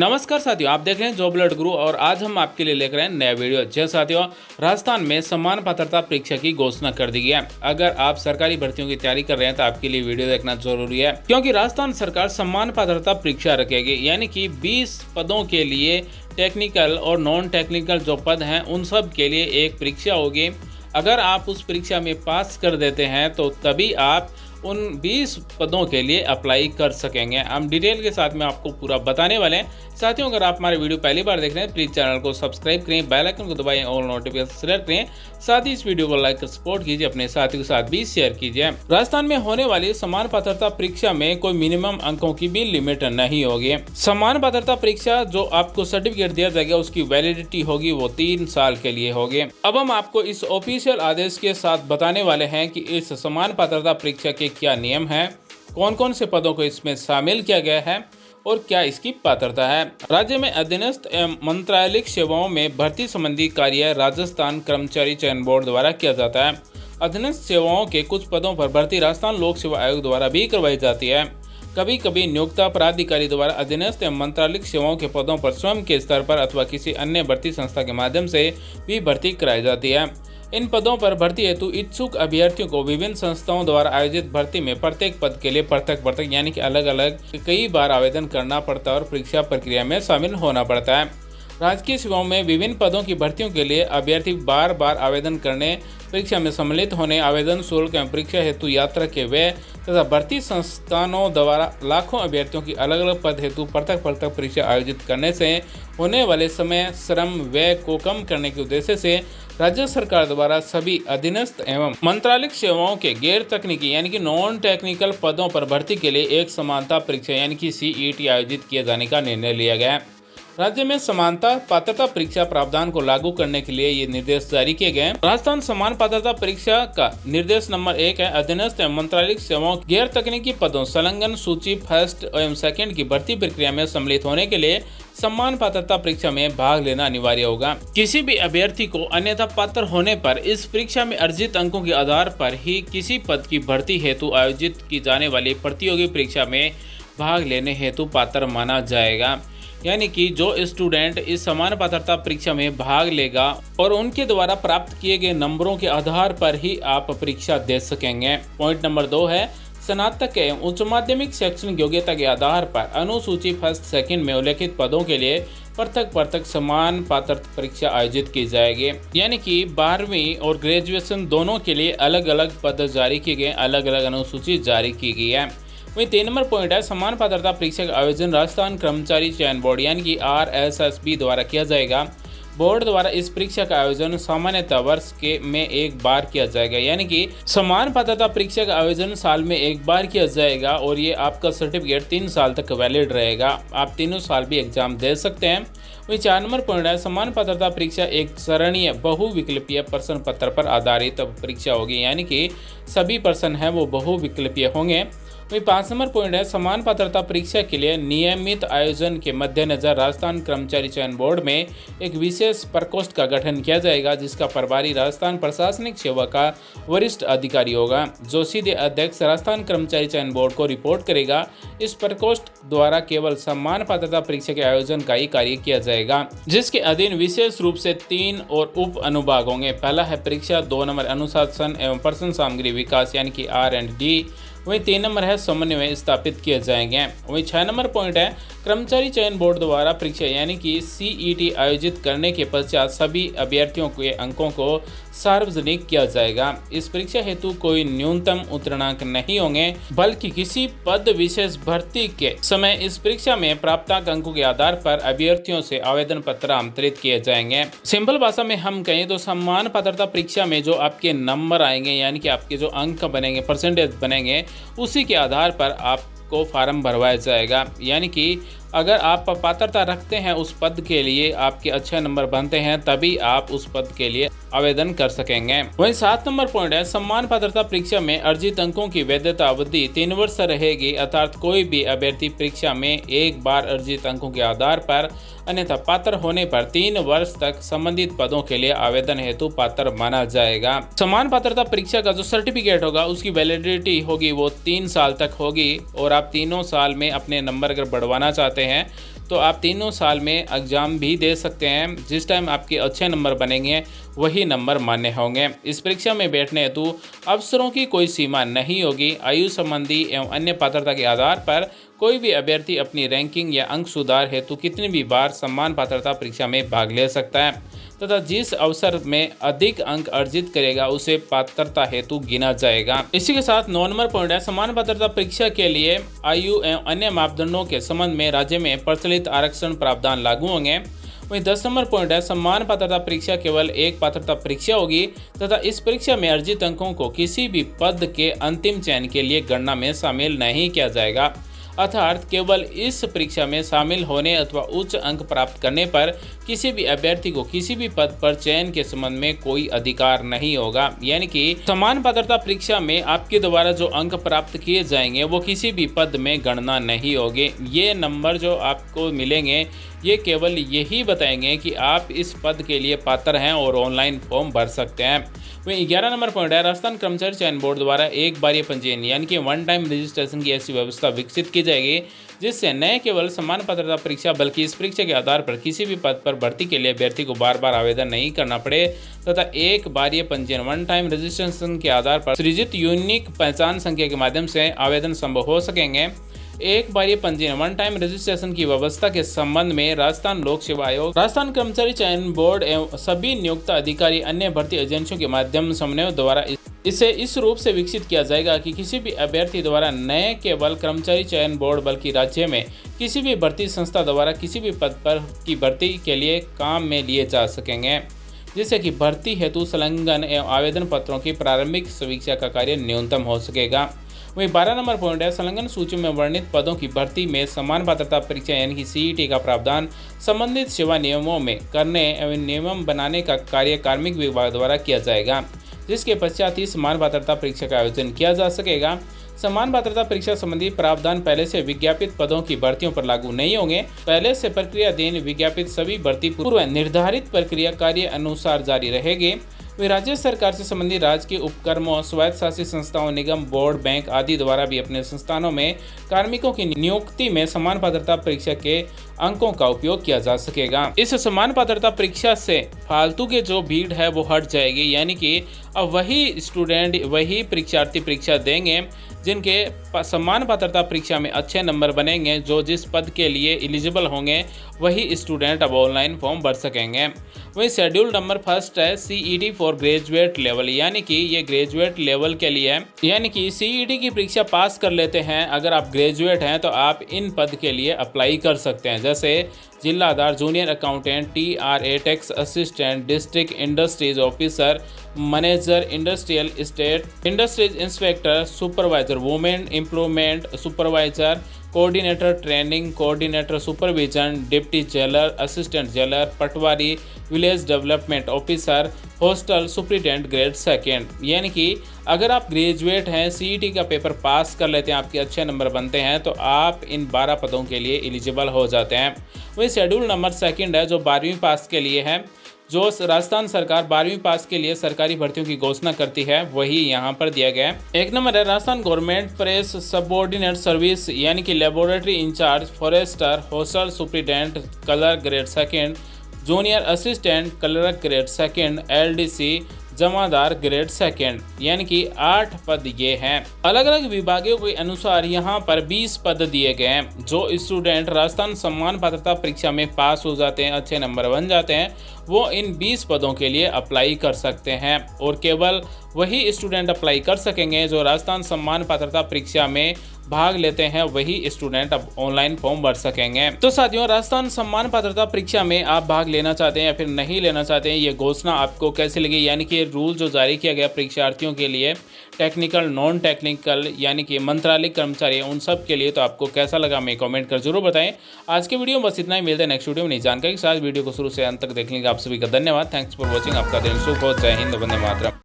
नमस्कार साथियों, आप देख रहे हैं जॉब अलर्ट गुरु और आज हम आपके लिए लेकर आए नया वीडियो। जी साथियों, राजस्थान में समान पात्रता परीक्षा की घोषणा कर दी गई है। अगर आप सरकारी भर्तियों की तैयारी कर रहे हैं तो आपके लिए वीडियो देखना जरूरी है, क्योंकि राजस्थान सरकार समान पात्रता परीक्षा रखेगी, यानी कि 20 पदों के लिए टेक्निकल और नॉन टेक्निकल जो पद हैं उन सब के लिए एक परीक्षा होगी। अगर आप उस परीक्षा में पास कर देते हैं तो तभी आप उन 20 पदों के लिए अप्लाई कर सकेंगे। हम डिटेल के साथ में आपको पूरा बताने वाले हैं। साथियों, अगर आप हमारे वीडियो पहली बार देख रहे हैं प्लीज चैनल को सब्सक्राइब करें, बेल आइकन को दबाएं और नोटिफिकेशन सेलेक्ट करें। साथ ही इस वीडियो को लाइक कर सपोर्ट कीजिए, अपने साथियों के साथ भी शेयर कीजिए। राजस्थान में होने वाली समान पात्रता परीक्षा में कोई मिनिमम अंकों की भी लिमिट नहीं होगी। समान पात्रता परीक्षा जो आपको सर्टिफिकेट दिया जाएगा उसकी वैलिडिटी होगी वो 3 साल के लिए होगी। अब हम आपको इस ऑफिशियल आदेश के साथ बताने वाले हैं कि इस समान पात्रता परीक्षा के क्या नियम हैं, कौन कौन से पदों को इसमें शामिल किया गया है और क्या इसकी पात्रता है। राज्य में अधीनस्थ एवं मंत्रालयिक सेवाओं में भर्ती संबंधी कार्य राजस्थान कर्मचारी चयन बोर्ड द्वारा किया जाता है। अधीनस्थ सेवाओं के कुछ पदों पर भर्ती राजस्थान लोक सेवा आयोग द्वारा भी करवाई जाती है। कभी कभी नियोक्ता प्राधिकारी द्वारा अधीनस्थ एवं मंत्रालयिक सेवाओं के पदों पर स्वयं के स्तर पर अथवा किसी अन्य भर्ती संस्था के माध्यम से भी भर्ती कराई जाती है। इन पदों पर भर्ती हेतु इच्छुक अभ्यर्थियों को विभिन्न संस्थाओं द्वारा आयोजित भर्ती में प्रत्येक पद के लिए पृथक यानी कि अलग अलग कई बार आवेदन करना पड़ता है और परीक्षा प्रक्रिया में शामिल होना पड़ता है। राजकीय सेवाओं में विभिन्न पदों की भर्तियों के लिए अभ्यर्थी बार बार आवेदन करने, परीक्षा में सम्मिलित होने, आवेदन शुल्क एवं परीक्षा हेतु यात्रा के व्यय तथा भर्ती संस्थानों द्वारा लाखों अभ्यर्थियों की अलग अलग पद हेतु पृथक परीक्षा आयोजित करने से होने वाले समय, श्रम, व्यय को कम करने के उद्देश्य से राज्य सरकार द्वारा सभी अधीनस्थ एवं मंत्रालयिक सेवाओं के गैर तकनीकी यानी कि नॉन टेक्निकल पदों पर भर्ती के लिए एक समानता परीक्षा यानी कि CET आयोजित किए जाने का निर्णय लिया गया है। राज्य में समानता पात्रता परीक्षा प्रावधान को लागू करने के लिए ये निर्देश जारी किए गए हैं। राजस्थान समान पात्रता परीक्षा का निर्देश नंबर 1 है, अधीनस्थ एवं मंत्रालयिक सेवाओं गैर तकनीकी पदों संलग्न सूची फर्स्ट एवं सेकंड की भर्ती प्रक्रिया में सम्मिलित होने के लिए समान पात्रता परीक्षा में भाग लेना अनिवार्य होगा। किसी भी अभ्यर्थी को अन्यथा पात्र होने पर इस परीक्षा में अर्जित अंकों के आधार पर ही किसी पद की भर्ती हेतु आयोजित की जाने वाली प्रतियोगी परीक्षा में भाग लेने हेतु पात्र माना जाएगा। यानी कि जो स्टूडेंट इस समान पात्रता परीक्षा में भाग लेगा और उनके द्वारा प्राप्त किए गए नंबरों के आधार पर ही आप परीक्षा दे सकेंगे। पॉइंट नंबर 2 है, स्नातक एवं उच्च माध्यमिक शैक्षणिक योग्यता के आधार पर अनुसूची फर्स्ट सेकंड में उल्लेखित पदों के लिए पृथक समान पात्रता परीक्षा आयोजित की जाएगी। यानी कि 12वीं और ग्रेजुएशन दोनों के लिए अलग अलग पद जारी किए गए, अलग अलग अनुसूची जारी की गई है। वही 3 नंबर पॉइंट है, समान पात्रता परीक्षा का आयोजन राजस्थान कर्मचारी चयन बोर्ड यानी कि RSSB द्वारा किया जाएगा। बोर्ड द्वारा इस परीक्षा का आयोजन सामान्यतः वर्ष में एक बार किया जाएगा, यानी कि समान पात्रता परीक्षा का आयोजन साल में एक बार किया जाएगा और ये आपका सर्टिफिकेट 3 साल तक वैलिड रहेगा। आप तीनों साल भी एग्जाम दे सकते हैं। वही 4 नंबर पॉइंट है, समान पात्रता परीक्षा एक सरणीय बहुविकल्पीय प्रश्न पत्र पर आधारित परीक्षा होगी, यानी कि सभी प्रश्न हैं वो बहुविकल्पीय होंगे। वही 5 नंबर पॉइंट है, समान पात्रता परीक्षा के लिए नियमित आयोजन के मद्देनजर राजस्थान कर्मचारी चयन बोर्ड में एक विशेष प्रकोष्ठ का गठन किया जाएगा, जिसका प्रभारी राजस्थान प्रशासनिक सेवा का वरिष्ठ अधिकारी होगा, जो सीधे अध्यक्ष राजस्थान कर्मचारी चयन बोर्ड को रिपोर्ट करेगा। इस प्रकोष्ठ द्वारा केवल समान पात्रता परीक्षा के आयोजन का ही कार्य किया जाएगा, जिसके अधीन विशेष रूप से 3 और उप अनुभाग होंगे। पहला है परीक्षा, 2 नंबर अनुशासन एवं प्रश्न सामग्री विकास यानी कि R&D, वही 3 नंबर है समन्वय स्थापित किए जाएंगे। वही 6 नंबर पॉइंट है, कर्मचारी चयन बोर्ड द्वारा परीक्षा यानी कि CET आयोजित करने के पश्चात सभी अभ्यर्थियों के अंकों को सार्वजनिक किया जाएगा। इस परीक्षा हेतु कोई न्यूनतम उत्तीर्णांक नहीं होंगे, बल्कि किसी पद विशेष भर्ती के समय इस परीक्षा में प्राप्त अंकों के आधार पर अभ्यर्थियों से आवेदन पत्र आमंत्रित किए जाएंगे। सिंपल भाषा में हम कहें तो समान पात्रता परीक्षा में जो आपके नंबर आएंगे यानी कि आपके जो अंक बनेंगे, परसेंटेज बनेंगे, उसी के आधार पर आपको फॉर्म भरवाया जाएगा। यानी कि अगर आप पात्रता रखते हैं उस पद के लिए, आपके अच्छे नंबर बनते हैं, तभी आप उस पद के लिए आवेदन कर सकेंगे। वहीं 7 नंबर पॉइंट है, समान पात्रता परीक्षा में अर्जित अंकों की वैधता अवधि 3 वर्ष रहेगी, अर्थात कोई भी अभ्यर्थी परीक्षा में एक बार अर्जित अंकों के आधार पर अन्यथा पात्र होने पर 3 वर्ष तक संबंधित पदों के लिए आवेदन हेतु पात्र माना जाएगा। समान पात्रता परीक्षा का जो सर्टिफिकेट होगा उसकी वैलिडिटी होगी वो 3 साल तक होगी और आप तीनों साल में अपने नंबर अगर बढ़वाना चाहते हैं तो आप तीनों साल में एग्ज़ाम भी दे सकते हैं। जिस टाइम आपके अच्छे नंबर बनेंगे वही नंबर मान्य होंगे। इस परीक्षा में बैठने हेतु अवसरों की कोई सीमा नहीं होगी। आयु संबंधी एवं अन्य पात्रता के आधार पर कोई भी अभ्यर्थी अपनी रैंकिंग या अंक सुधार हेतु कितनी भी बार समान पात्रता परीक्षा में भाग ले सकता है तथा जिस अवसर में अधिक अंक अर्जित करेगा उसे पात्रता हेतु गिना जाएगा। इसी के साथ 9 नंबर पॉइंट है, समान पात्रता परीक्षा के लिए आयु एवं अन्य मापदंडों के संबंध में राज्य में प्रचलित आरक्षण प्रावधान लागू होंगे। वहीं 10 नंबर पॉइंट है, समान पात्रता परीक्षा केवल एक पात्रता परीक्षा होगी तथा इस परीक्षा में अर्जित अंकों को किसी भी पद के अंतिम चयन के लिए गणना में शामिल नहीं किया जाएगा। अर्थात केवल इस परीक्षा में शामिल होने अथवा उच्च अंक प्राप्त करने पर किसी भी अभ्यर्थी को किसी भी पद पर चयन के संबंध में कोई अधिकार नहीं होगा। यानी कि समान पात्रता परीक्षा में आपके द्वारा जो अंक प्राप्त किए जाएंगे वो किसी भी पद में गणना नहीं होगी। ये नंबर जो आपको मिलेंगे ये केवल यही बताएंगे कि आप इस पद के लिए पात्र हैं और ऑनलाइन फॉर्म भर सकते हैं। वहीं 11 नंबर पॉइंट है, राजस्थान कर्मचारी चयन बोर्ड द्वारा एक बार पंजीयन यानी कि वन टाइम रजिस्ट्रेशन की ऐसी व्यवस्था विकसित की जाएगी जिससे न केवल समान पात्रता परीक्षा बल्कि इस परीक्षा के आधार पर किसी भी पद पर भर्ती के लिए अभ्यर्थी को बार बार आवेदन नहीं करना पड़े तथा एक बार पंजीयन वन टाइम रजिस्ट्रेशन के आधार पर सृजित यूनिक पहचान संख्या के माध्यम से आवेदन संभव हो सकेंगे। एक बार पंजीयन वन टाइम रजिस्ट्रेशन की व्यवस्था के संबंध में राजस्थान लोक सेवा आयोग, राजस्थान कर्मचारी चयन बोर्ड एवं सभी नियुक्त अधिकारी अन्य भर्ती एजेंसियों के माध्यम समन्वय द्वारा इसे इस रूप से विकसित किया जाएगा कि किसी भी अभ्यर्थी द्वारा न केवल कर्मचारी चयन बोर्ड बल्कि राज्य में किसी भी भर्ती संस्था द्वारा किसी भी पद पर की भर्ती के लिए काम में लिए जा सकेंगे, जिससे कि भर्ती हेतु संलग्न एवं आवेदन पत्रों की प्रारंभिक समीक्षा का कार्य न्यूनतम हो सकेगा। वहीं 12 नंबर पॉइंट है, संलग्न सूची में वर्णित पदों की भर्ती में समान पात्रता परीक्षा यानी कि सीईटी का प्रावधान संबंधित सेवा नियमों में करने एवं नियम बनाने का कार्य कार्मिक विभाग द्वारा किया जाएगा, जिसके पश्चात ही समान पात्रता परीक्षा का आयोजन किया जा सकेगा। समान पात्रता परीक्षा संबंधी प्रावधान पहले से विज्ञापित पदों की भर्तियों पर लागू नहीं होंगे। पहले से प्रक्रियाधीन विज्ञापित सभी भर्ती पूर्व निर्धारित प्रक्रिया कार्य अनुसार जारी रहेगी। वे राज्य सरकार से संबंधित राज्य के उपक्रमों, स्वायत्त शासित संस्थाओं, निगम, बोर्ड, बैंक आदि द्वारा भी अपने संस्थानों में कार्मिकों की नियुक्ति में समान पात्रता परीक्षा के अंकों का उपयोग किया जा सकेगा। इस समान पात्रता परीक्षा से फालतू के जो भीड़ है वो हट जाएगी, यानी कि अब वही स्टूडेंट वही परीक्षार्थी परीक्षा देंगे जिनके समान पात्रता परीक्षा में अच्छे नंबर बनेंगे। जो जिस पद के लिए एलिजिबल होंगे वही स्टूडेंट अब ऑनलाइन फॉर्म भर सकेंगे। वही शेड्यूल नंबर फर्स्ट है, सीईटी फॉर ग्रेजुएट लेवल, यानी कि ये ग्रेजुएट लेवल के लिए है। यानी कि सीईटी की परीक्षा पास कर लेते हैं अगर आप ग्रेजुएट हैं तो आप इन पद के लिए अप्लाई कर सकते हैं, जैसे जिलाधार, junior accountant, TRA, tax assistant, district industries officer, manager, industrial state, industries inspector, supervisor, women employment supervisor, coordinator training, coordinator supervision, deputy jailer, assistant jailer, patwari, village development officer, hostel superintendent grade second. यानी कि अगर आप graduate हैं, CET का paper pass कर लेते हैं, आपके अच्छे नंबर बनते हैं तो आप इन 12 पदों के लिए एलिजिबल हो जाते हैं। वही शेड्यूल नंबर सेकंड है जो 12वीं पास के लिए है। जो राजस्थान सरकार 12वीं पास के लिए सरकारी भर्तियों की घोषणा करती है वही यहाँ पर दिया गया है। एक नंबर है, Rajasthan government press subordinate service, यानी कि laboratory incharge, forester, hostel superintendent colour grade second, junior assistant clerk grade second, LDC जमादार ग्रेड सेकेंड, यानी कि 8 पद ये हैं। अलग अलग विभागों के अनुसार यहाँ पर 20 पद दिए गए हैं। जो स्टूडेंट राजस्थान समान पात्रता परीक्षा में पास हो जाते हैं, अच्छे नंबर बन जाते हैं, वो इन 20 पदों के लिए अप्लाई कर सकते हैं और केवल वही स्टूडेंट अप्लाई कर सकेंगे जो राजस्थान समान पात्रता परीक्षा में भाग लेते हैं, वही स्टूडेंट अब ऑनलाइन फॉर्म भर सकेंगे। तो साथियों, राजस्थान सम्मान पात्रता परीक्षा में आप भाग लेना चाहते हैं या फिर नहीं लेना चाहते हैं, ये घोषणा आपको कैसे लगी, यानी कि रूल जो जारी किया गया परीक्षार्थियों के लिए, टेक्निकल, नॉन टेक्निकल, यानी कि मंत्रालय कर्मचारी, उन सब के लिए, तो आपको कैसा लगा हमें कमेंट कर जरूर बताएं। आज के वीडियो में बस इतना ही, मिलते हैं नेक्स्ट वीडियो में नई जानकारी के साथ। वीडियो को शुरू से अंत तक देखने का आप सभी का धन्यवाद। Thanks for watching. आपका दिन शुभ हो। जय हिंद, वंदे मातरम।